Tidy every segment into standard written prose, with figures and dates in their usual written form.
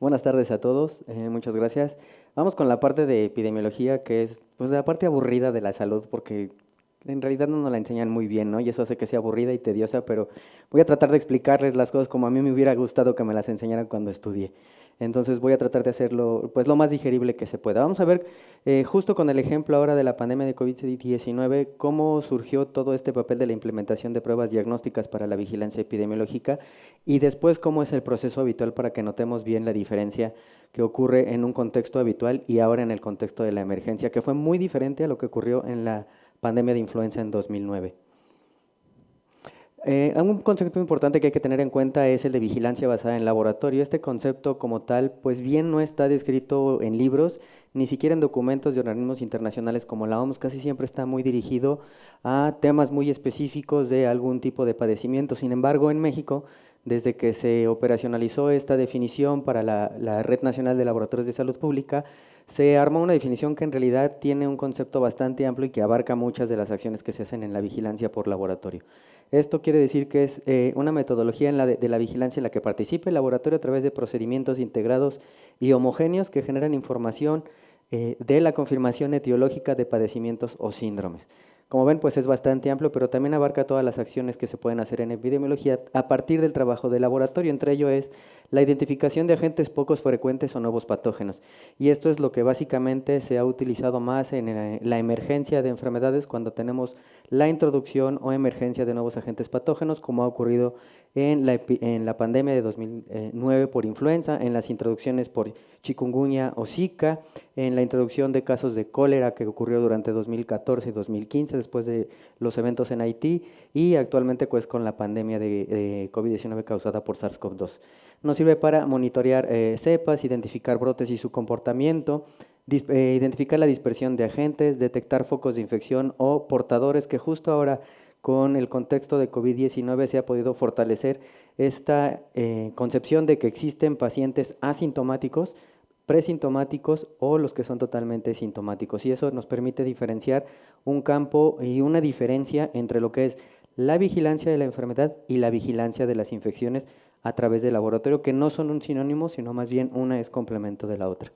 Buenas tardes a todos, muchas gracias. Vamos con la parte de epidemiología, que es pues la parte aburrida de la salud, porque en realidad no nos la enseñan muy bien, ¿no? Y eso hace que sea aburrida y tediosa, pero voy a tratar de explicarles las cosas como a mí me hubiera gustado que me las enseñaran cuando estudié. Entonces voy a tratar de hacerlo pues lo más digerible que se pueda. Vamos a ver justo con el ejemplo ahora de la pandemia de COVID-19, cómo surgió todo este papel de la implementación de pruebas diagnósticas para la vigilancia epidemiológica y después cómo es el proceso habitual para que notemos bien la diferencia que ocurre en un contexto habitual y ahora en el contexto de la emergencia, que fue muy diferente a lo que ocurrió en la pandemia de influenza en 2009. Un concepto importante que hay que tener en cuenta es el de vigilancia basada en laboratorio. Este concepto como tal, pues bien no está descrito en libros, ni siquiera en documentos de organismos internacionales como la OMS, casi siempre está muy dirigido a temas muy específicos de algún tipo de padecimiento. Sin embargo, en México, desde que se operacionalizó esta definición para la Red Nacional de Laboratorios de Salud Pública, se armó una definición que en realidad tiene un concepto bastante amplio y que abarca muchas de las acciones que se hacen en la vigilancia por laboratorio. Esto quiere decir que es una metodología de la vigilancia en la que participa el laboratorio a través de procedimientos integrados y homogéneos que generan información de la confirmación etiológica de padecimientos o síndromes. Como ven, pues es bastante amplio, pero también abarca todas las acciones que se pueden hacer en epidemiología a partir del trabajo de laboratorio. Entre ello es la identificación de agentes pocos frecuentes o nuevos patógenos. Y esto es lo que básicamente se ha utilizado más en la emergencia de enfermedades cuando tenemos la introducción o emergencia de nuevos agentes patógenos, como ha ocurrido en la pandemia de 2009 por influenza, en las introducciones por chikungunya o Zika, en la introducción de casos de cólera que ocurrió durante 2014 y 2015 después de los eventos en Haití y actualmente pues con la pandemia de COVID-19 causada por SARS-CoV-2. Nos sirve para monitorear cepas, identificar brotes y su comportamiento, identificar la dispersión de agentes, detectar focos de infección o portadores que justo ahora con el contexto de COVID-19 se ha podido fortalecer esta concepción de que existen pacientes asintomáticos, presintomáticos o los que son totalmente sintomáticos. Y eso nos permite diferenciar un campo y una diferencia entre lo que es la vigilancia de la enfermedad y la vigilancia de las infecciones a través del laboratorio, que no son un sinónimo, sino más bien una es complemento de la otra.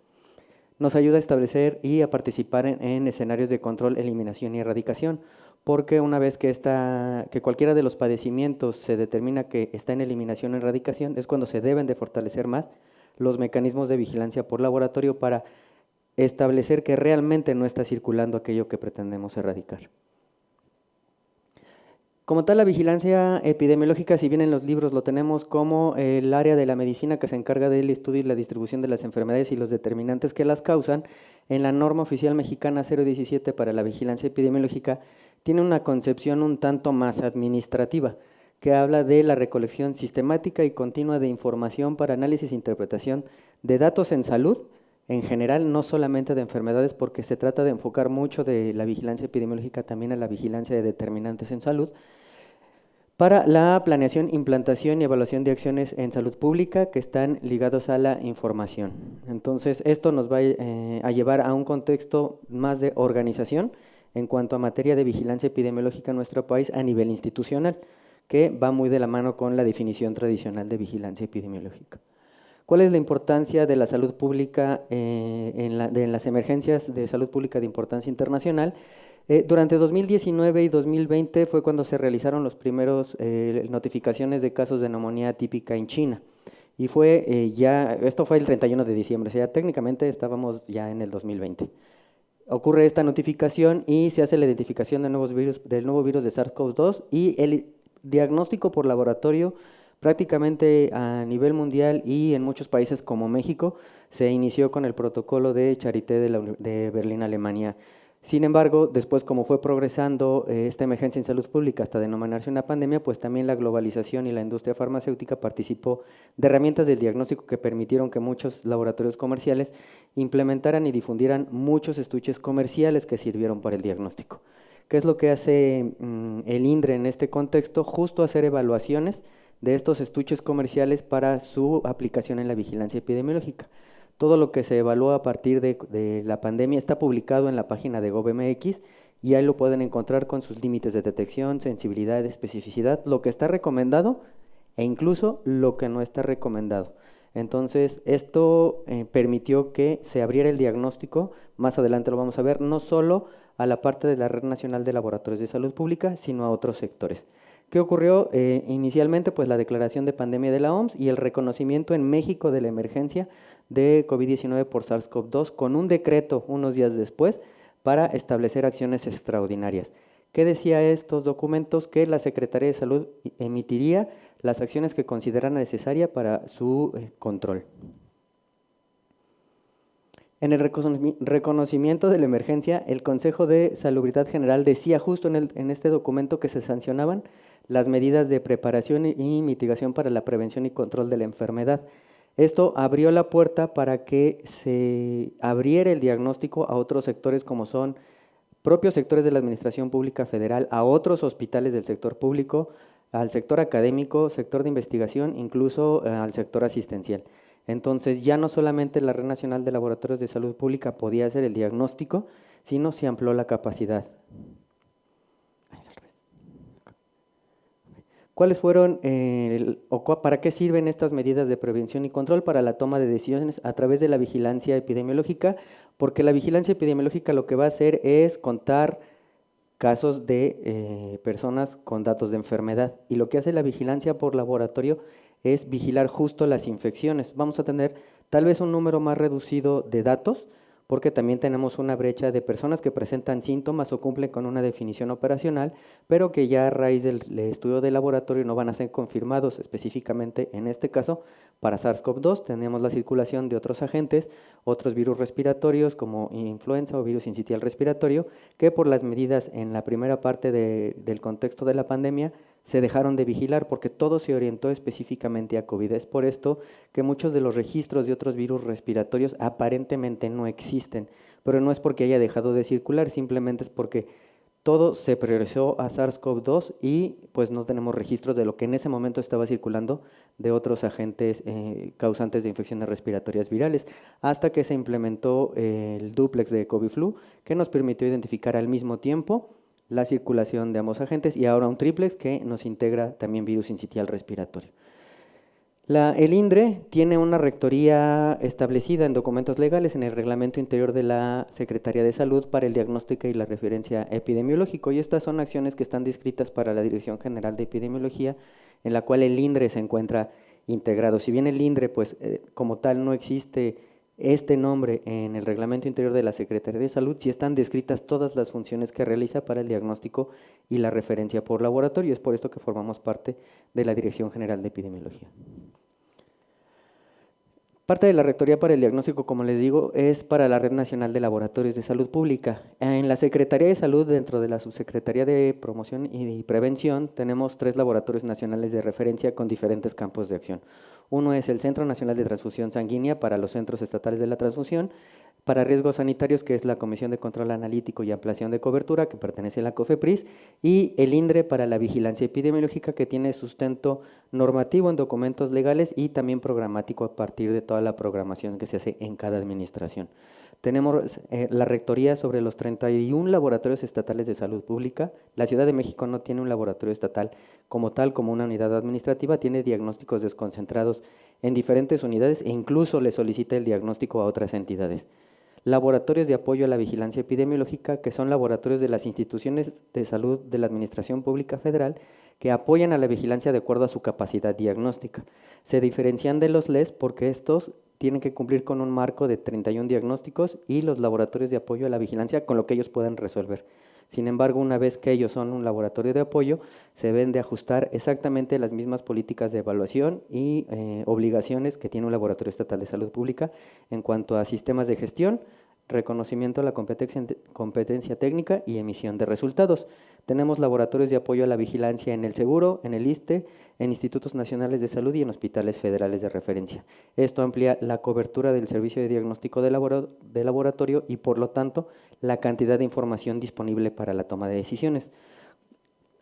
Nos ayuda a establecer y a participar en escenarios de control, eliminación y erradicación, porque una vez que cualquiera de los padecimientos se determina que está en eliminación o erradicación, es cuando se deben de fortalecer más los mecanismos de vigilancia por laboratorio para establecer que realmente no está circulando aquello que pretendemos erradicar. Como tal, la vigilancia epidemiológica, si bien en los libros lo tenemos como el área de la medicina que se encarga del estudio y la distribución de las enfermedades y los determinantes que las causan, en la norma oficial mexicana 017 para la vigilancia epidemiológica tiene una concepción un tanto más administrativa, que habla de la recolección sistemática y continua de información para análisis e interpretación de datos en salud, en general, no solamente de enfermedades, porque se trata de enfocar mucho de la vigilancia epidemiológica también a la vigilancia de determinantes en salud, para la planeación, implantación y evaluación de acciones en salud pública que están ligados a la información. Entonces, esto nos va a llevar a un contexto más de organización en cuanto a materia de vigilancia epidemiológica en nuestro país a nivel institucional, que va muy de la mano con la definición tradicional de vigilancia epidemiológica. ¿Cuál es la importancia de la salud pública en las emergencias de salud pública de importancia internacional? Durante 2019 y 2020 fue cuando se realizaron los primeros notificaciones de casos de neumonía típica en China. Y esto fue el 31 de diciembre, o sea, técnicamente estábamos ya en el 2020. Ocurre esta notificación y se hace la identificación del nuevo virus de SARS-CoV-2 y el diagnóstico por laboratorio prácticamente a nivel mundial y en muchos países como México se inició con el protocolo de Charité de Berlín, Alemania. Sin embargo, después como fue progresando esta emergencia en salud pública hasta denominarse una pandemia, pues también la globalización y la industria farmacéutica participó de herramientas del diagnóstico que permitieron que muchos laboratorios comerciales implementaran y difundieran muchos estuches comerciales que sirvieron para el diagnóstico. ¿Qué es lo que hace el INDRE en este contexto? Justo hacer evaluaciones de estos estuches comerciales para su aplicación en la vigilancia epidemiológica. Todo lo que se evaluó a partir de la pandemia está publicado en la página de GovMX y ahí lo pueden encontrar con sus límites de detección, sensibilidad, especificidad, lo que está recomendado e incluso lo que no está recomendado. Entonces, esto permitió que se abriera el diagnóstico, más adelante lo vamos a ver, no solo a la parte de la Red Nacional de Laboratorios de Salud Pública, sino a otros sectores. ¿Qué ocurrió? Inicialmente, pues la declaración de pandemia de la OMS y el reconocimiento en México de la emergencia de COVID-19 por SARS-CoV-2 con un decreto unos días después para establecer acciones extraordinarias. ¿Qué decía estos documentos? Que la Secretaría de Salud emitiría las acciones que considera necesaria para su control. En el reconocimiento de la emergencia, el Consejo de Salubridad General decía justo en este documento que se sancionaban las medidas de preparación y mitigación para la prevención y control de la enfermedad. Esto abrió la puerta para que se abriera el diagnóstico a otros sectores como son propios sectores de la Administración Pública Federal, a otros hospitales del sector público, al sector académico, sector de investigación, incluso al sector asistencial. Entonces ya no solamente la Red Nacional de Laboratorios de Salud Pública podía hacer el diagnóstico, sino se amplió la capacidad. ¿Cuáles fueron para qué sirven estas medidas de prevención y control? Para la toma de decisiones a través de la vigilancia epidemiológica, porque la vigilancia epidemiológica lo que va a hacer es contar casos de personas con datos de enfermedad, y lo que hace la vigilancia por laboratorio es vigilar justo las infecciones. Vamos a tener tal vez un número más reducido de datos, porque también tenemos una brecha de personas que presentan síntomas o cumplen con una definición operacional, pero que ya a raíz del estudio de laboratorio no van a ser confirmados específicamente en este caso para SARS-CoV-2. Tenemos la circulación de otros agentes, otros virus respiratorios como influenza o virus sincitial respiratorio, que por las medidas en la primera parte del contexto de la pandemia se dejaron de vigilar porque todo se orientó específicamente a COVID. Es por esto que muchos de los registros de otros virus respiratorios aparentemente no existen, pero no es porque haya dejado de circular, simplemente es porque todo se priorizó a SARS-CoV-2 y pues no tenemos registros de lo que en ese momento estaba circulando de otros agentes causantes de infecciones respiratorias virales, hasta que se implementó el dúplex de COVID-Flu, que nos permitió identificar al mismo tiempo la circulación de ambos agentes, y ahora un triplex que nos integra también virus sincitial respiratorio. El INDRE tiene una rectoría establecida en documentos legales en el reglamento interior de la Secretaría de Salud para el diagnóstico y la referencia epidemiológico, y estas son acciones que están descritas para la Dirección General de Epidemiología, en la cual el INDRE se encuentra integrado. Si bien el INDRE pues como tal no existe este nombre en el reglamento interior de la Secretaría de Salud, sí están descritas todas las funciones que realiza para el diagnóstico y la referencia por laboratorio. Es por esto que formamos parte de la Dirección General de Epidemiología. Parte de la Rectoría para el Diagnóstico, como les digo, es para la Red Nacional de Laboratorios de Salud Pública. En la Secretaría de Salud, dentro de la Subsecretaría de Promoción y Prevención, tenemos 3 laboratorios nacionales de referencia con diferentes campos de acción. Uno es el Centro Nacional de Transfusión Sanguínea para los Centros Estatales de la Transfusión, para riesgos sanitarios, que es la Comisión de Control Analítico y Ampliación de Cobertura, que pertenece a la COFEPRIS, y el INDRE para la vigilancia epidemiológica, que tiene sustento normativo en documentos legales y también programático a partir de toda la programación que se hace en cada administración. Tenemos la rectoría sobre los 31 laboratorios estatales de salud pública. La Ciudad de México no tiene un laboratorio estatal como tal, como una unidad administrativa, tiene diagnósticos desconcentrados en diferentes unidades e incluso le solicita el diagnóstico a otras entidades. Laboratorios de apoyo a la vigilancia epidemiológica, que son laboratorios de las instituciones de salud de la Administración Pública Federal que apoyan a la vigilancia de acuerdo a su capacidad diagnóstica. Se diferencian de los LES porque estos tienen que cumplir con un marco de 31 diagnósticos y los laboratorios de apoyo a la vigilancia con lo que ellos puedan resolver. Sin embargo, una vez que ellos son un laboratorio de apoyo, se deben de ajustar exactamente las mismas políticas de evaluación y obligaciones que tiene un laboratorio estatal de salud pública en cuanto a sistemas de gestión, reconocimiento de la competencia técnica y emisión de resultados. Tenemos laboratorios de apoyo a la vigilancia en el Seguro, en el ISSSTE, en institutos nacionales de salud y en hospitales federales de referencia. Esto amplía la cobertura del servicio de diagnóstico de laboratorio y, por lo tanto, la cantidad de información disponible para la toma de decisiones.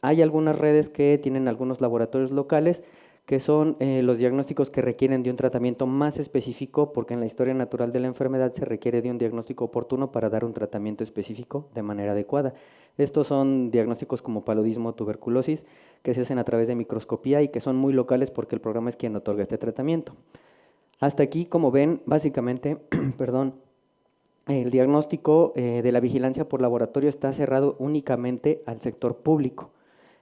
Hay algunas redes que tienen algunos laboratorios locales que son los diagnósticos que requieren de un tratamiento más específico, porque en la historia natural de la enfermedad se requiere de un diagnóstico oportuno para dar un tratamiento específico de manera adecuada. Estos son diagnósticos como paludismo o tuberculosis, que se hacen a través de microscopía y que son muy locales porque el programa es quien otorga este tratamiento. Hasta aquí, como ven, básicamente, perdón, el diagnóstico de la vigilancia por laboratorio está cerrado únicamente al sector público.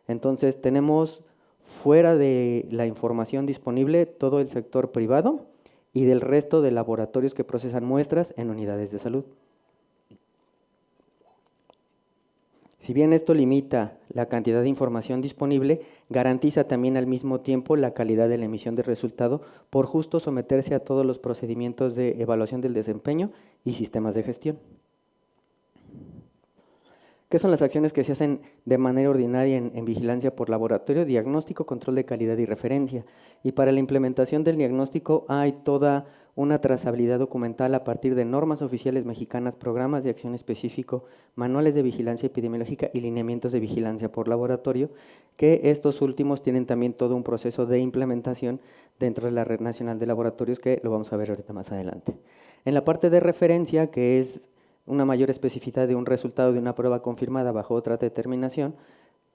Entonces, tenemos fuera de la información disponible todo el sector privado y del resto de laboratorios que procesan muestras en unidades de salud. Si bien esto limita la cantidad de información disponible, garantiza también al mismo tiempo la calidad de la emisión de resultado por justo someterse a todos los procedimientos de evaluación del desempeño y sistemas de gestión. ¿Qué son las acciones que se hacen de manera ordinaria en vigilancia por laboratorio? Diagnóstico, control de calidad y referencia. Y para la implementación del diagnóstico hay toda una trazabilidad documental a partir de normas oficiales mexicanas, programas de acción específico, manuales de vigilancia epidemiológica y lineamientos de vigilancia por laboratorio, que estos últimos tienen también todo un proceso de implementación dentro de la Red Nacional de Laboratorios, que lo vamos a ver ahorita más adelante. En la parte de referencia, que es una mayor especificidad de un resultado de una prueba confirmada bajo otra determinación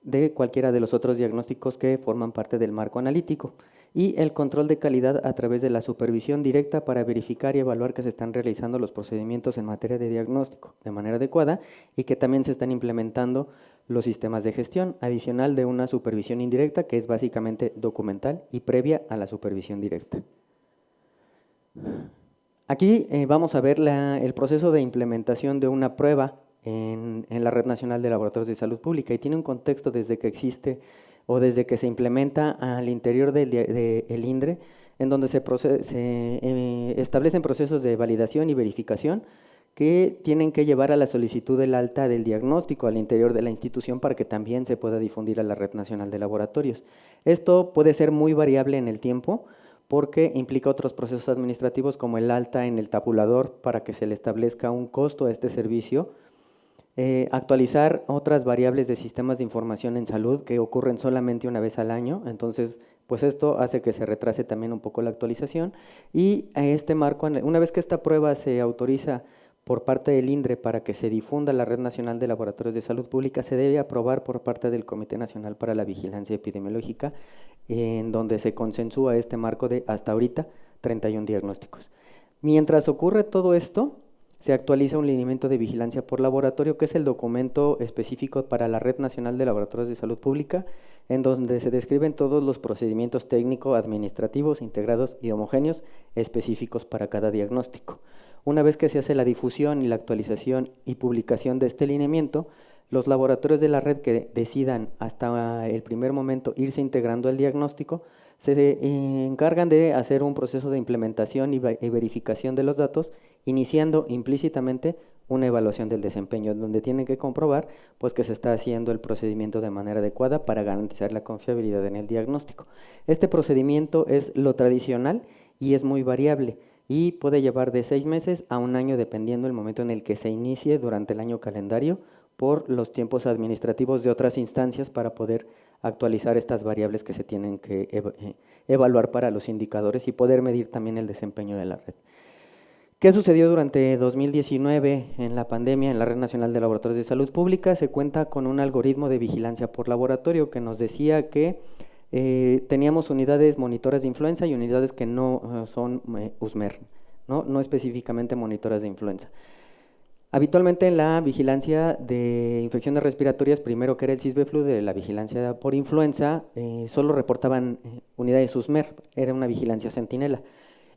de cualquiera de los otros diagnósticos que forman parte del marco analítico, y el control de calidad a través de la supervisión directa para verificar y evaluar que se están realizando los procedimientos en materia de diagnóstico de manera adecuada y que también se están implementando los sistemas de gestión, adicional de una supervisión indirecta que es básicamente documental y previa a la supervisión directa. Aquí vamos a ver el proceso de implementación de una prueba en la Red Nacional de Laboratorios de Salud Pública, y tiene un contexto desde que existe o desde que se implementa al interior del INDRE, en donde se establecen procesos de validación y verificación que tienen que llevar a la solicitud del alta del diagnóstico al interior de la institución para que también se pueda difundir a la Red Nacional de Laboratorios. Esto puede ser muy variable en el tiempo, porque implica otros procesos administrativos como el alta en el tabulador para que se le establezca un costo a este servicio, actualizar otras variables de sistemas de información en salud que ocurren solamente una vez al año, entonces pues esto hace que se retrase también un poco la actualización, y a este marco, una vez que esta prueba se autoriza por parte del INDRE para que se difunda la Red Nacional de Laboratorios de Salud Pública, se debe aprobar por parte del Comité Nacional para la Vigilancia Epidemiológica, en donde se consensúa este marco de hasta ahorita 31 diagnósticos. Mientras ocurre todo esto, se actualiza un lineamiento de vigilancia por laboratorio, que es el documento específico para la Red Nacional de Laboratorios de Salud Pública, en donde se describen todos los procedimientos técnico-administrativos integrados y homogéneos específicos para cada diagnóstico. Una vez que se hace la difusión y la actualización y publicación de este lineamiento, los laboratorios de la red que decidan hasta el primer momento irse integrando al diagnóstico se encargan de hacer un proceso de implementación y verificación de los datos, iniciando implícitamente una evaluación del desempeño, donde tienen que comprobar pues, que se está haciendo el procedimiento de manera adecuada para garantizar la confiabilidad en el diagnóstico. Este procedimiento es lo tradicional y es muy variable, y puede llevar de 6 meses a 1 año dependiendo del momento en el que se inicie durante el año calendario, por los tiempos administrativos de otras instancias para poder actualizar estas variables que se tienen que evaluar para los indicadores y poder medir también el desempeño de la red. ¿Qué sucedió durante 2019 en la pandemia en la Red Nacional de Laboratorios de Salud Pública? Se cuenta con un algoritmo de vigilancia por laboratorio que nos decía que teníamos unidades monitoras de influenza y unidades que no son USMER, no específicamente monitoras de influenza. Habitualmente en la vigilancia de infecciones respiratorias, primero que era el CISBFLU de la vigilancia por influenza, solo reportaban unidades USMER, era una vigilancia centinela,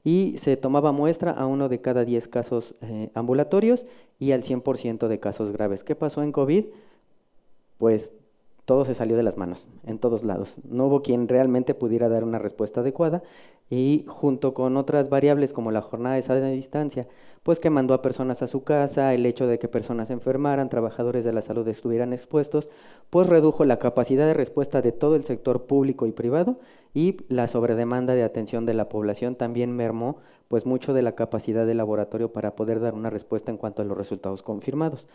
y se tomaba muestra a 1 de cada 10 casos ambulatorios y al 100% de casos graves. ¿Qué pasó en COVID? Pues todo se salió de las manos, en todos lados. No hubo quien realmente pudiera dar una respuesta adecuada, y junto con otras variables como la jornada de sana distancia, pues que mandó a personas a su casa, el hecho de que personas se enfermaran, trabajadores de la salud estuvieran expuestos, pues redujo la capacidad de respuesta de todo el sector público y privado, y la sobredemanda de atención de la población también mermó pues mucho de la capacidad del laboratorio para poder dar una respuesta en cuanto a los resultados confirmados.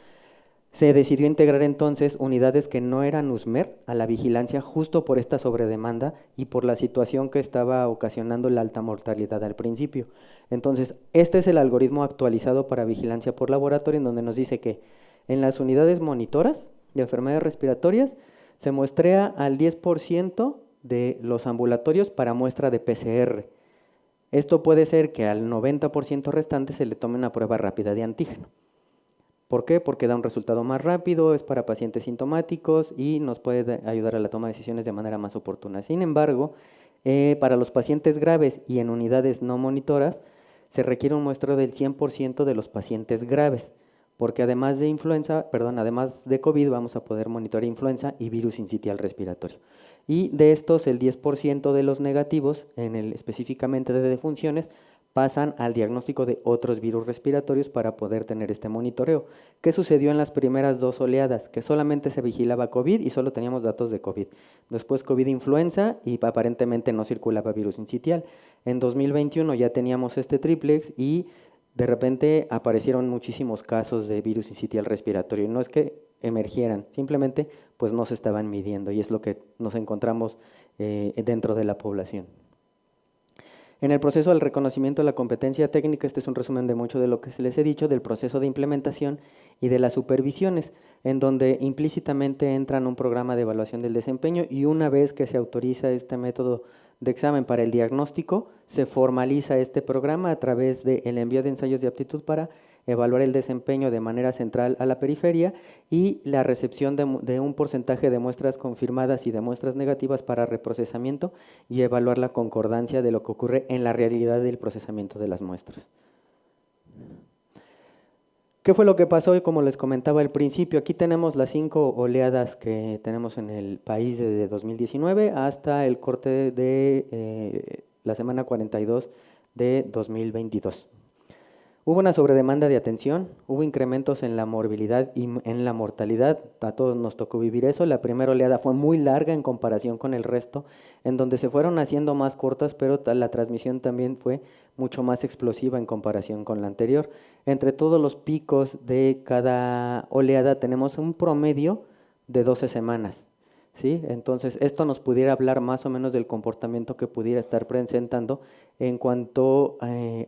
Se decidió integrar entonces unidades que no eran USMER a la vigilancia justo por esta sobredemanda y por la situación que estaba ocasionando la alta mortalidad al principio. Entonces, este es el algoritmo actualizado para vigilancia por laboratorio, en donde nos dice que en las unidades monitoras de enfermedades respiratorias se muestrea al 10% de los ambulatorios para muestra de PCR. Esto puede ser que al 90% restante se le tome una prueba rápida de antígeno. ¿Por qué? Porque da un resultado más rápido, es para pacientes sintomáticos y nos puede ayudar a la toma de decisiones de manera más oportuna. Sin embargo, para los pacientes graves y en unidades no monitoras, se requiere un muestreo del 100% de los pacientes graves, porque además de además de COVID, vamos a poder monitorear influenza y virus sincitial respiratorio. Y de estos, el 10% de los negativos, específicamente de defunciones, pasan al diagnóstico de otros virus respiratorios para poder tener este monitoreo. ¿Qué sucedió en las primeras dos oleadas? Que solamente se vigilaba COVID y solo teníamos datos de COVID. Después COVID-influenza y aparentemente no circulaba virus sincitial. En 2021 ya teníamos este triplex y de repente aparecieron muchísimos casos de virus sincitial respiratorio. No es que emergieran, simplemente pues no se estaban midiendo y es lo que nos encontramos dentro de la población. En el proceso del reconocimiento de la competencia técnica, este es un resumen de mucho de lo que se les he dicho, del proceso de implementación y de las supervisiones, en donde implícitamente entran un programa de evaluación del desempeño y una vez que se autoriza este método de examen para el diagnóstico, se formaliza este programa a través del envío de ensayos de aptitud para evaluar el desempeño de manera central a la periferia y la recepción de un porcentaje de muestras confirmadas y de muestras negativas para reprocesamiento y evaluar la concordancia de lo que ocurre en la realidad del procesamiento de las muestras. ¿Qué fue lo que pasó? Y como les comentaba al principio, aquí tenemos las 5 oleadas que tenemos en el país desde 2019 hasta el corte de la semana 42 de 2022. Hubo una sobredemanda de atención, hubo incrementos en la morbilidad y en la mortalidad, a todos nos tocó vivir eso. La primera oleada fue muy larga en comparación con el resto, en donde se fueron haciendo más cortas, pero la transmisión también fue mucho más explosiva en comparación con la anterior. Entre todos los picos de cada oleada tenemos un promedio de 12 semanas. ¿Sí? Entonces, esto nos pudiera hablar más o menos del comportamiento que pudiera estar presentando en cuanto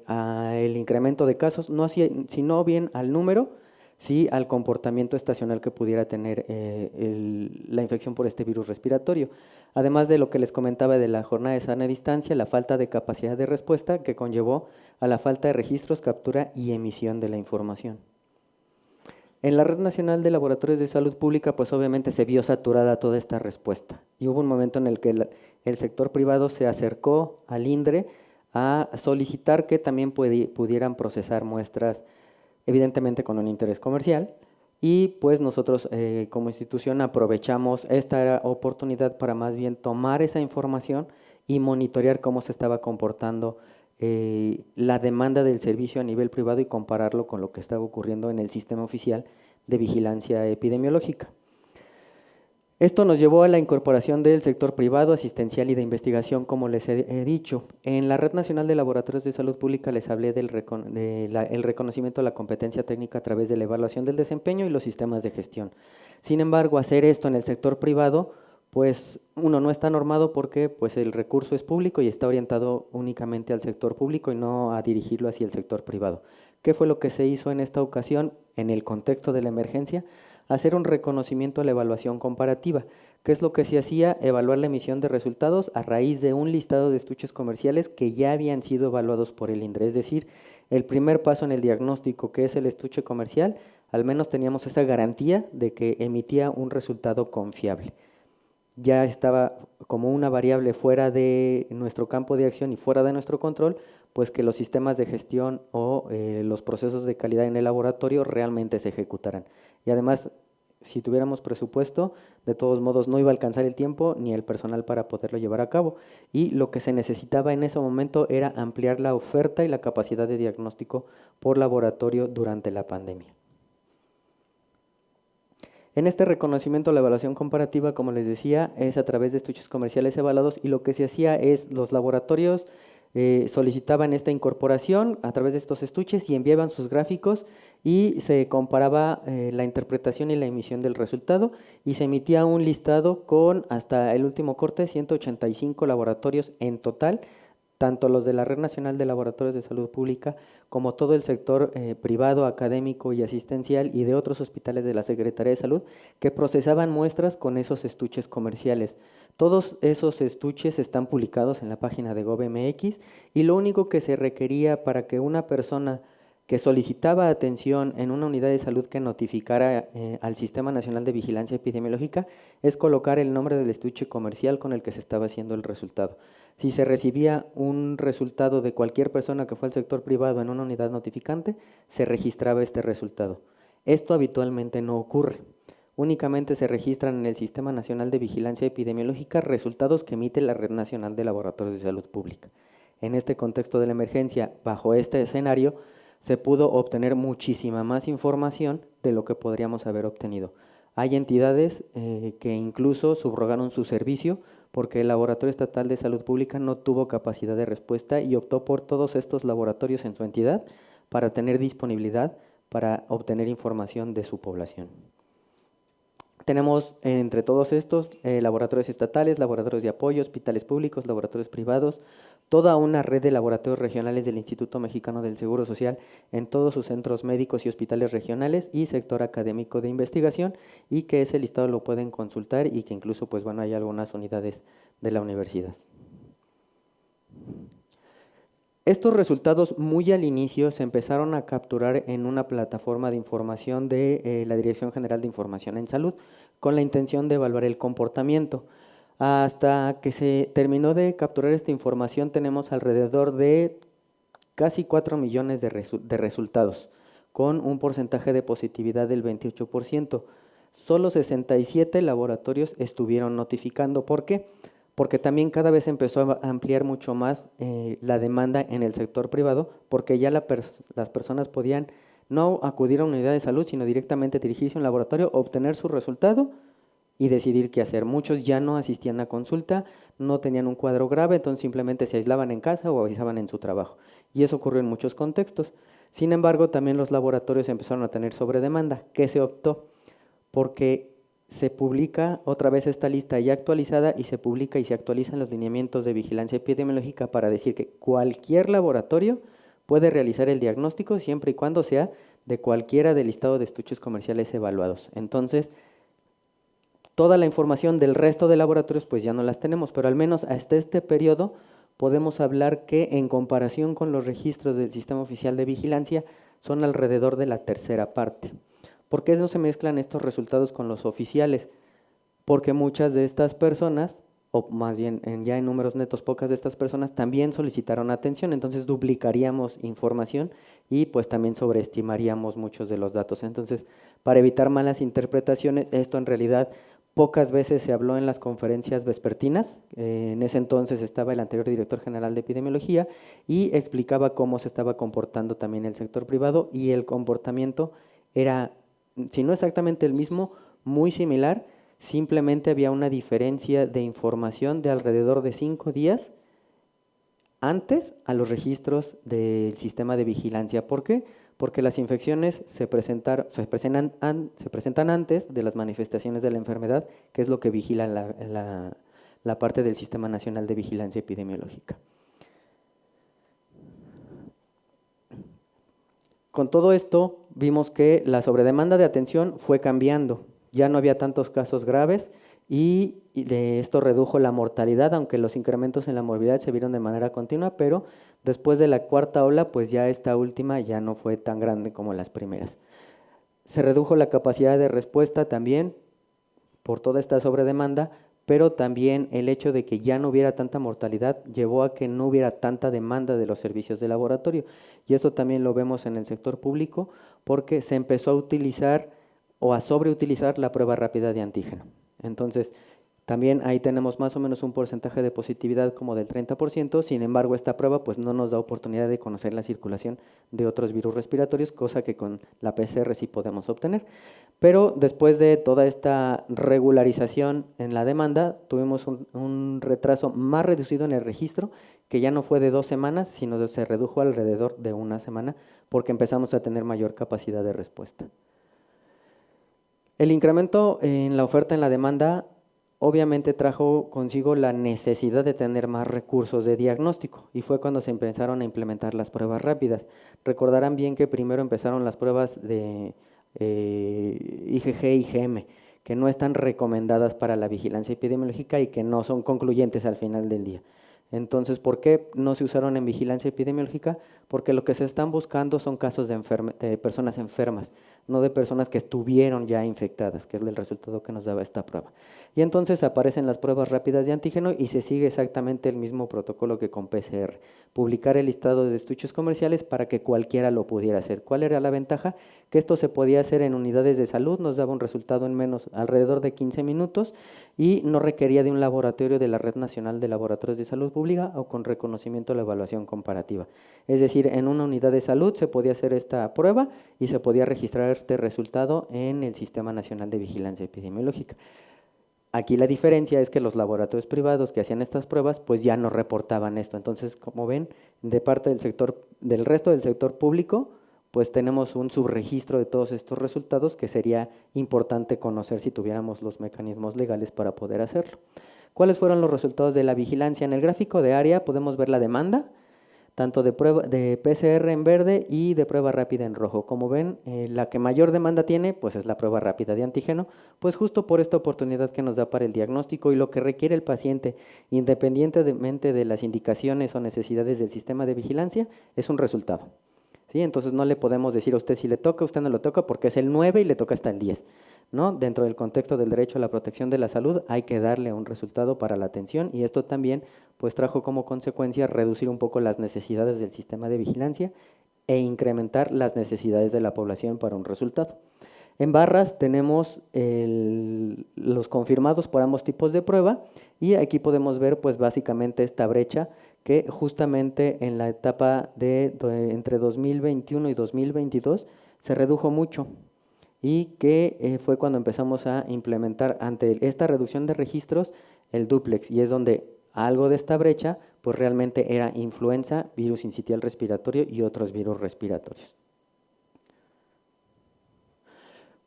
al incremento de casos, no sino bien al número, sí al comportamiento estacional que pudiera tener la infección por este virus respiratorio. Además de lo que les comentaba de la jornada de sana distancia, la falta de capacidad de respuesta que conllevó a la falta de registros, captura y emisión de la información. En la Red Nacional de Laboratorios de Salud Pública, pues obviamente se vio saturada toda esta respuesta. Y hubo un momento en el que el sector privado se acercó al INDRE a solicitar que también pudieran procesar muestras, evidentemente con un interés comercial, y pues nosotros como institución aprovechamos esta oportunidad para más bien tomar esa información y monitorear cómo se estaba comportando la demanda del servicio a nivel privado y compararlo con lo que estaba ocurriendo en el sistema oficial de vigilancia epidemiológica. Esto nos llevó a la incorporación del sector privado, asistencial y de investigación, como les he dicho. En la Red Nacional de Laboratorios de Salud Pública les hablé del reconocimiento de la competencia técnica a través de la evaluación del desempeño y los sistemas de gestión. Sin embargo, hacer esto en el sector privado, pues uno no está normado porque pues, el recurso es público y está orientado únicamente al sector público y no a dirigirlo hacia el sector privado. ¿Qué fue lo que se hizo en esta ocasión en el contexto de la emergencia? Hacer un reconocimiento a la evaluación comparativa. ¿Qué es lo que se hacía? Evaluar la emisión de resultados a raíz de un listado de estuches comerciales que ya habían sido evaluados por el INDRE. Es decir, el primer paso en el diagnóstico, que es el estuche comercial, al menos teníamos esa garantía de que emitía un resultado confiable. Ya estaba como una variable fuera de nuestro campo de acción y fuera de nuestro control, pues que los sistemas de gestión o los procesos de calidad en el laboratorio realmente se ejecutaran. Y además, si tuviéramos presupuesto, de todos modos no iba a alcanzar el tiempo ni el personal para poderlo llevar a cabo. Y lo que se necesitaba en ese momento era ampliar la oferta y la capacidad de diagnóstico por laboratorio durante la pandemia. En este reconocimiento, la evaluación comparativa, como les decía, es a través de estuches comerciales evaluados y lo que se hacía es los laboratorios solicitaban esta incorporación a través de estos estuches y enviaban sus gráficos y se comparaba la interpretación y la emisión del resultado y se emitía un listado con hasta el último corte 185 laboratorios en total, tanto los de la Red Nacional de Laboratorios de Salud Pública como todo el sector privado, académico y asistencial y de otros hospitales de la Secretaría de Salud que procesaban muestras con esos estuches comerciales. Todos esos estuches están publicados en la página de GovMX y lo único que se requería para que una persona que solicitaba atención en una unidad de salud que notificara al Sistema Nacional de Vigilancia Epidemiológica es colocar el nombre del estuche comercial con el que se estaba haciendo el resultado. Si se recibía un resultado de cualquier persona que fue al sector privado en una unidad notificante, se registraba este resultado. Esto habitualmente no ocurre. Únicamente se registran en el Sistema Nacional de Vigilancia Epidemiológica resultados que emite la Red Nacional de Laboratorios de Salud Pública. En este contexto de la emergencia, bajo este escenario, se pudo obtener muchísima más información de lo que podríamos haber obtenido. Hay entidades que incluso subrogaron su servicio porque el Laboratorio Estatal de Salud Pública no tuvo capacidad de respuesta y optó por todos estos laboratorios en su entidad para tener disponibilidad para obtener información de su población. Tenemos entre todos estos laboratorios estatales, laboratorios de apoyo, hospitales públicos, laboratorios privados, toda una red de laboratorios regionales del Instituto Mexicano del Seguro Social en todos sus centros médicos y hospitales regionales y sector académico de investigación, y que ese listado lo pueden consultar y que incluso pues bueno, hay algunas unidades de la universidad. Estos resultados muy al inicio se empezaron a capturar en una plataforma de información de la Dirección General de Información en Salud con la intención de evaluar el comportamiento. Hasta que se terminó de capturar esta información tenemos alrededor de casi 4 millones de resultados, con un porcentaje de positividad del 28%. Solo 67 laboratorios estuvieron notificando. ¿Por qué? Porque también cada vez empezó a ampliar mucho más la demanda en el sector privado, porque ya las personas podían no acudir a una unidad de salud, sino directamente dirigirse a un laboratorio, obtener su resultado y decidir qué hacer. Muchos ya no asistían a consulta, no tenían un cuadro grave, entonces simplemente se aislaban en casa o avisaban en su trabajo. Y eso ocurrió en muchos contextos. Sin embargo, también los laboratorios empezaron a tener sobredemanda. ¿Qué se optó? Porque se publica otra vez esta lista ya actualizada y se publica y se actualizan los lineamientos de vigilancia epidemiológica para decir que cualquier laboratorio puede realizar el diagnóstico siempre y cuando sea de cualquiera del listado de estuches comerciales evaluados. Entonces, toda la información del resto de laboratorios pues ya no las tenemos, pero al menos hasta este periodo podemos hablar que en comparación con los registros del Sistema Oficial de Vigilancia son alrededor de la tercera parte. ¿Por qué no se mezclan estos resultados con los oficiales? Porque muchas de estas personas, o más bien ya en números netos pocas de estas personas, también solicitaron atención, entonces duplicaríamos información y pues también sobreestimaríamos muchos de los datos. Entonces, para evitar malas interpretaciones, esto en realidad pocas veces se habló en las conferencias vespertinas. En ese entonces estaba el anterior director general de epidemiología y explicaba cómo se estaba comportando también el sector privado, y el comportamiento era, si no exactamente el mismo, muy similar. Simplemente había una diferencia de información de alrededor de 5 días antes a los registros del sistema de vigilancia. ¿Por qué? Porque las infecciones se presentan antes de las manifestaciones de la enfermedad, que es lo que vigila la parte del Sistema Nacional de Vigilancia Epidemiológica. Con todo esto vimos que la sobredemanda de atención fue cambiando, ya no había tantos casos graves y de esto redujo la mortalidad, aunque los incrementos en la morbilidad se vieron de manera continua, pero después de la cuarta ola, pues ya esta última ya no fue tan grande como las primeras. Se redujo la capacidad de respuesta también por toda esta sobredemanda, pero también el hecho de que ya no hubiera tanta mortalidad llevó a que no hubiera tanta demanda de los servicios de laboratorio. Y esto también lo vemos en el sector público, porque se empezó a utilizar o a sobreutilizar la prueba rápida de antígeno. Entonces, también ahí tenemos más o menos un porcentaje de positividad como del 30%, sin embargo esta prueba pues no nos da oportunidad de conocer la circulación de otros virus respiratorios, cosa que con la PCR sí podemos obtener. Pero después de toda esta regularización en la demanda, tuvimos un retraso más reducido en el registro, que ya no fue de 2 semanas, sino se redujo alrededor de 1 semana, porque empezamos a tener mayor capacidad de respuesta. El incremento en la oferta en la demanda obviamente trajo consigo la necesidad de tener más recursos de diagnóstico, y fue cuando se empezaron a implementar las pruebas rápidas. Recordarán bien que primero empezaron las pruebas de IgG y IgM, que no están recomendadas para la vigilancia epidemiológica y que no son concluyentes al final del día. Entonces, ¿por qué no se usaron en vigilancia epidemiológica? Porque lo que se están buscando son casos de personas enfermas, no de personas que estuvieron ya infectadas, que es el resultado que nos daba esta prueba. Y entonces aparecen las pruebas rápidas de antígeno y se sigue exactamente el mismo protocolo que con PCR. Publicar el listado de estudios comerciales para que cualquiera lo pudiera hacer. ¿Cuál era la ventaja? Que esto se podía hacer en unidades de salud, nos daba un resultado en alrededor de 15 minutos y no requería de un laboratorio de la Red Nacional de Laboratorios de Salud Pública o con reconocimiento de la evaluación comparativa. Es decir, en una unidad de salud se podía hacer esta prueba y se podía registrar este resultado en el Sistema Nacional de Vigilancia Epidemiológica. Aquí la diferencia es que los laboratorios privados que hacían estas pruebas pues ya no reportaban esto. Entonces, como ven, de parte del resto del sector público, pues tenemos un subregistro de todos estos resultados que sería importante conocer si tuviéramos los mecanismos legales para poder hacerlo. ¿Cuáles fueron los resultados de la vigilancia? En el gráfico de área podemos ver la demanda, tanto de PCR en verde y de prueba rápida en rojo. Como ven, la que mayor demanda tiene, pues es la prueba rápida de antígeno, pues justo por esta oportunidad que nos da para el diagnóstico y lo que requiere el paciente, independientemente de las indicaciones o necesidades del sistema de vigilancia, es un resultado. ¿Sí? Entonces no le podemos decir a usted si le toca, usted no lo toca porque es el 9 y le toca hasta el 10. ¿No? Dentro del contexto del derecho a la protección de la salud hay que darle un resultado para la atención y esto también pues trajo como consecuencia reducir un poco las necesidades del sistema de vigilancia e incrementar las necesidades de la población para un resultado. En barras tenemos los confirmados por ambos tipos de prueba y aquí podemos ver pues básicamente esta brecha que justamente en la etapa entre 2021 y 2022 se redujo mucho y que fue cuando empezamos a implementar ante esta reducción de registros el dúplex y es donde algo de esta brecha pues realmente era influenza, virus sincitial respiratorio y otros virus respiratorios.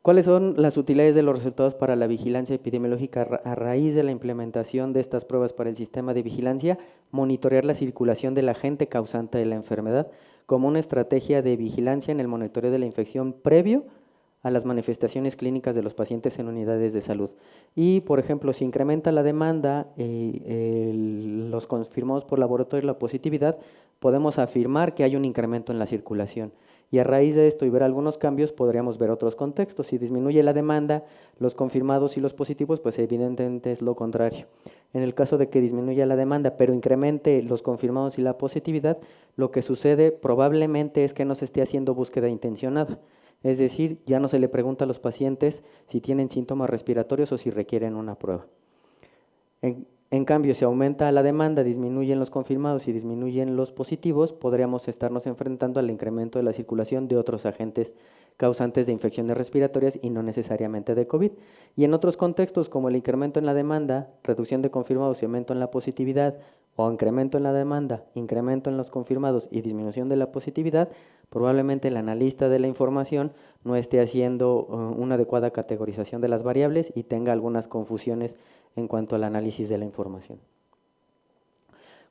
¿Cuáles son las utilidades de los resultados para la vigilancia epidemiológica a raíz de la implementación de estas pruebas para el sistema de vigilancia? Monitorear la circulación del agente causante de la enfermedad como una estrategia de vigilancia en el monitoreo de la infección previo a las manifestaciones clínicas de los pacientes en unidades de salud. Y, por ejemplo, si incrementa la demanda, los confirmados por laboratorio la positividad, podemos afirmar que hay un incremento en la circulación. Y a raíz de esto y ver algunos cambios, podríamos ver otros contextos. Si disminuye la demanda, los confirmados y los positivos, pues evidentemente es lo contrario. En el caso de que disminuya la demanda, pero incremente los confirmados y la positividad, lo que sucede probablemente es que no se esté haciendo búsqueda intencionada. Es decir, ya no se le pregunta a los pacientes si tienen síntomas respiratorios o si requieren una prueba. En cambio, si aumenta la demanda, disminuyen los confirmados y disminuyen los positivos, podríamos estarnos enfrentando al incremento de la circulación de otros agentes causantes de infecciones respiratorias y no necesariamente de COVID. Y en otros contextos, como el incremento en la demanda, reducción de confirmados y aumento en la positividad, o incremento en la demanda, incremento en los confirmados y disminución de la positividad, probablemente el analista de la información no esté haciendo una adecuada categorización de las variables y tenga algunas confusiones en cuanto al análisis de la información.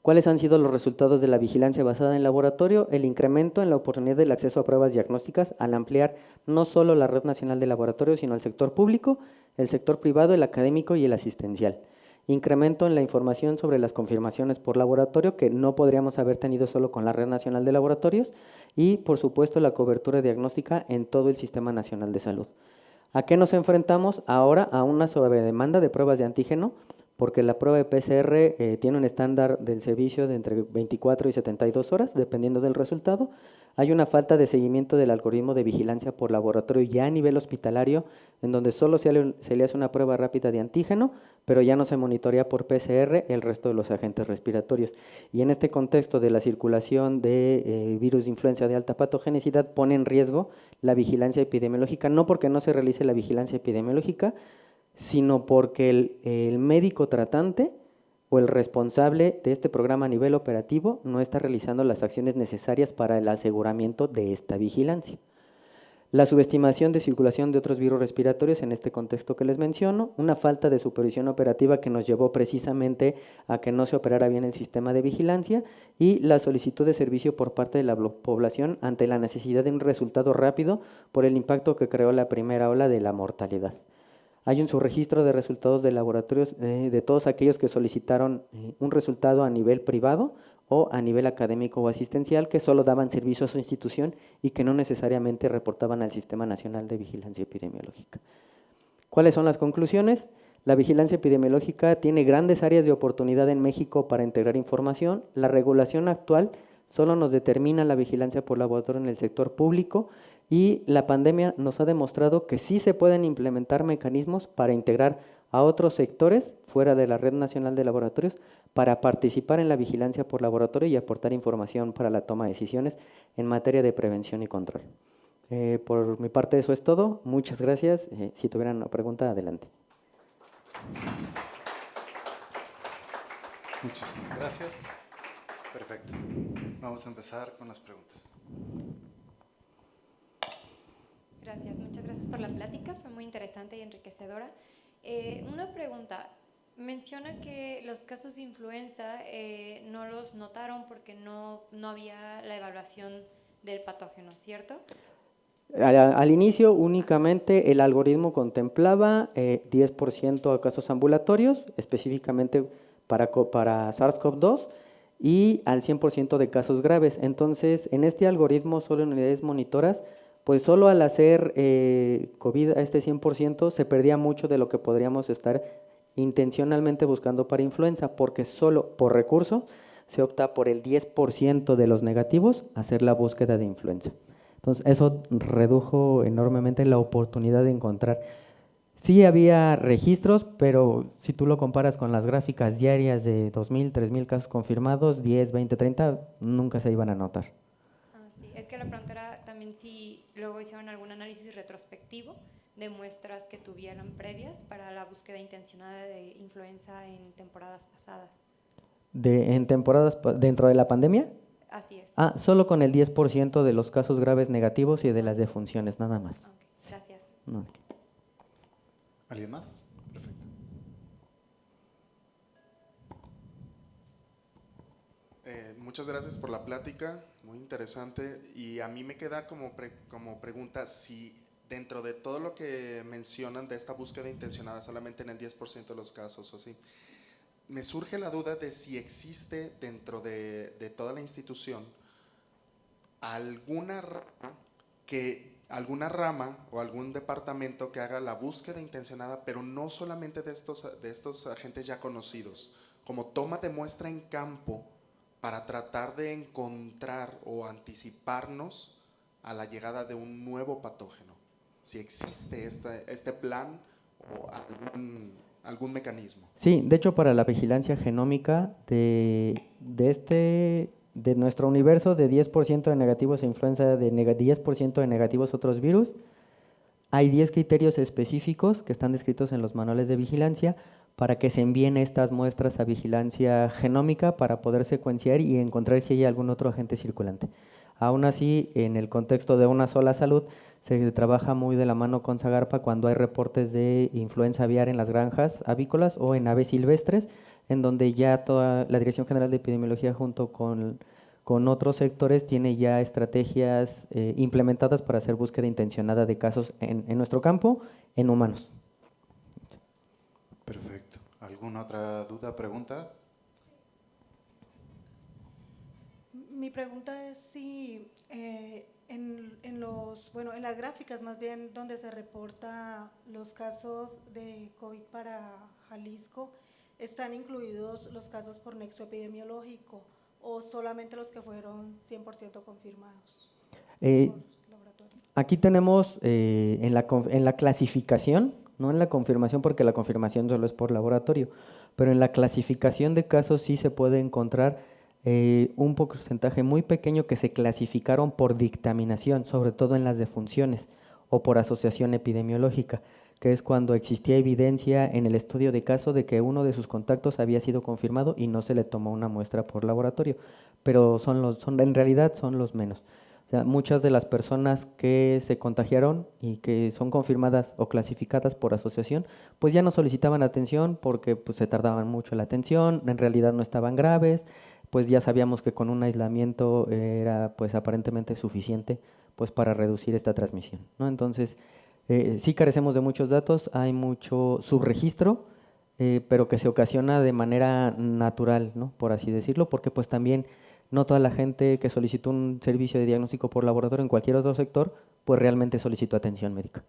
¿Cuáles han sido los resultados de la vigilancia basada en laboratorio? El incremento en la oportunidad del acceso a pruebas diagnósticas al ampliar no solo la Red Nacional de Laboratorios, sino el sector público, el sector privado, el académico y el asistencial. Incremento en la información sobre las confirmaciones por laboratorio, que no podríamos haber tenido solo con la Red Nacional de Laboratorios, y por supuesto la cobertura diagnóstica en todo el Sistema Nacional de Salud. ¿A qué nos enfrentamos ahora? A una sobredemanda de pruebas de antígeno, porque la prueba de PCR tiene un estándar del servicio de entre 24 y 72 horas, dependiendo del resultado. Hay una falta de seguimiento del algoritmo de vigilancia por laboratorio ya a nivel hospitalario, en donde solo se le hace una prueba rápida de antígeno, pero ya no se monitorea por PCR el resto de los agentes respiratorios. Y en este contexto de la circulación de virus de influenza de alta patogenicidad pone en riesgo la vigilancia epidemiológica, no porque no se realice la vigilancia epidemiológica, sino porque el médico tratante o el responsable de este programa a nivel operativo no está realizando las acciones necesarias para el aseguramiento de esta vigilancia. La subestimación de circulación de otros virus respiratorios en este contexto que les menciono, una falta de supervisión operativa que nos llevó precisamente a que no se operara bien el sistema de vigilancia y la solicitud de servicio por parte de la población ante la necesidad de un resultado rápido por el impacto que creó la primera ola de la mortalidad. Hay un subregistro de resultados de laboratorios de todos aquellos que solicitaron un resultado a nivel privado o a nivel académico o asistencial, que solo daban servicio a su institución y que no necesariamente reportaban al Sistema Nacional de Vigilancia Epidemiológica. ¿Cuáles son las conclusiones? La vigilancia epidemiológica tiene grandes áreas de oportunidad en México para integrar información. La regulación actual solo nos determina la vigilancia por laboratorio en el sector público, y la pandemia nos ha demostrado que sí se pueden implementar mecanismos para integrar a otros sectores fuera de la Red Nacional de Laboratorios para participar en la vigilancia por laboratorio y aportar información para la toma de decisiones en materia de prevención y control. Por mi parte eso es todo. Muchas gracias. Si tuvieran una pregunta, adelante. Muchísimas gracias. Perfecto. Vamos a empezar con las preguntas. Gracias, muchas gracias por la plática, fue muy interesante y enriquecedora. Una pregunta, menciona que los casos de influenza no los notaron porque no había la evaluación del patógeno, ¿cierto? Al inicio únicamente el algoritmo contemplaba 10% a casos ambulatorios, específicamente para SARS-CoV-2, y al 100% de casos graves. Entonces, en este algoritmo, solo en unidades monitoras, pues solo al hacer COVID a este 100% se perdía mucho de lo que podríamos estar intencionalmente buscando para influenza, porque solo por recurso se opta por el 10% de los negativos hacer la búsqueda de influenza. Entonces, eso redujo enormemente la oportunidad de encontrar. Sí había registros, pero si tú lo comparas con las gráficas diarias de 2.000, 3.000 casos confirmados, 10, 20, 30, nunca se iban a notar. Sí, es que la pregunta era también si luego hicieron algún análisis retrospectivo de muestras que tuvieran previas para la búsqueda intencionada de influenza en temporadas pasadas. ¿En temporadas dentro de la pandemia? Así es. Solo con el 10% de los casos graves negativos y de las defunciones, nada más. Okay, gracias. No. ¿Alguien más? Perfecto. Muchas gracias por la plática, muy interesante. Y a mí me queda como pregunta si dentro de todo lo que mencionan de esta búsqueda intencionada solamente en el 10% de los casos o así, me surge la duda de si existe dentro de toda la institución alguna rama o algún departamento que haga la búsqueda intencionada, pero no solamente de estos agentes ya conocidos, como toma de muestra en campo para tratar de encontrar o anticiparnos a la llegada de un nuevo patógeno. Si existe este plan o algún mecanismo. Sí, de hecho para la vigilancia genómica de nuestro universo de 10% de negativos a influenza, de 10% de negativos a otros virus, hay 10 criterios específicos que están descritos en los manuales de vigilancia para que se envíen estas muestras a vigilancia genómica para poder secuenciar y encontrar si hay algún otro agente circulante. Aún así, en el contexto de una sola salud, se trabaja muy de la mano con Zagarpa cuando hay reportes de influenza aviar en las granjas avícolas o en aves silvestres, en donde ya toda la Dirección General de Epidemiología junto con otros sectores tiene ya estrategias implementadas para hacer búsqueda intencionada de casos en nuestro campo, en humanos. Perfecto. ¿Alguna otra duda, pregunta? Mi pregunta es si en las gráficas más bien donde se reporta los casos de COVID para Jalisco, ¿están incluidos los casos por nexo epidemiológico o solamente los que fueron 100% confirmados por laboratorio? Aquí tenemos en la clasificación, no en la confirmación porque la confirmación solo es por laboratorio, pero en la clasificación de casos sí se puede encontrar un porcentaje muy pequeño que se clasificaron por dictaminación, sobre todo en las defunciones o por asociación epidemiológica, que es cuando existía evidencia en el estudio de caso de que uno de sus contactos había sido confirmado y no se le tomó una muestra por laboratorio, pero en realidad son los menos. O sea, muchas de las personas que se contagiaron y que son confirmadas o clasificadas por asociación, pues ya no solicitaban atención porque pues, se tardaban mucho en la atención, en realidad no estaban graves, pues ya sabíamos que con un aislamiento era pues aparentemente suficiente pues para reducir esta transmisión, ¿no? Entonces, Sí carecemos de muchos datos, hay mucho subregistro, pero que se ocasiona de manera natural, ¿no? Por así decirlo, porque pues también no toda la gente que solicitó un servicio de diagnóstico por laboratorio en cualquier otro sector, pues realmente solicitó atención médica.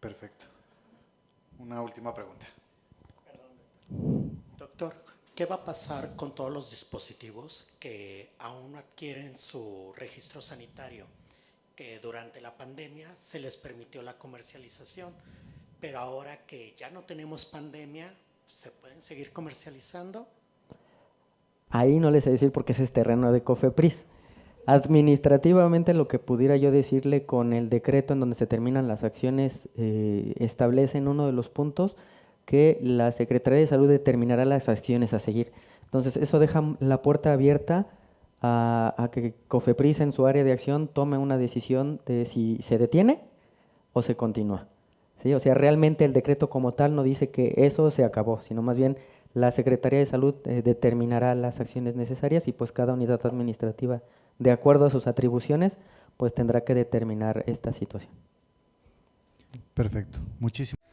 Perfecto. Una última pregunta. Doctor, ¿qué va a pasar con todos los dispositivos que aún no adquieren su registro sanitario? Que durante la pandemia se les permitió la comercialización, pero ahora que ya no tenemos pandemia, ¿se pueden seguir comercializando? Ahí no les sé decir porque ese es terreno de COFEPRIS. Administrativamente lo que pudiera yo decirle con el decreto en donde se terminan las acciones establece en uno de los puntos que la Secretaría de Salud determinará las acciones a seguir. Entonces eso deja la puerta abierta a que COFEPRIS en su área de acción tome una decisión de si se detiene o se continúa. ¿Sí? O sea, realmente el decreto como tal no dice que eso se acabó, sino más bien la Secretaría de Salud determinará las acciones necesarias y pues cada unidad administrativa, de acuerdo a sus atribuciones, pues tendrá que determinar esta situación. Perfecto. Muchísimas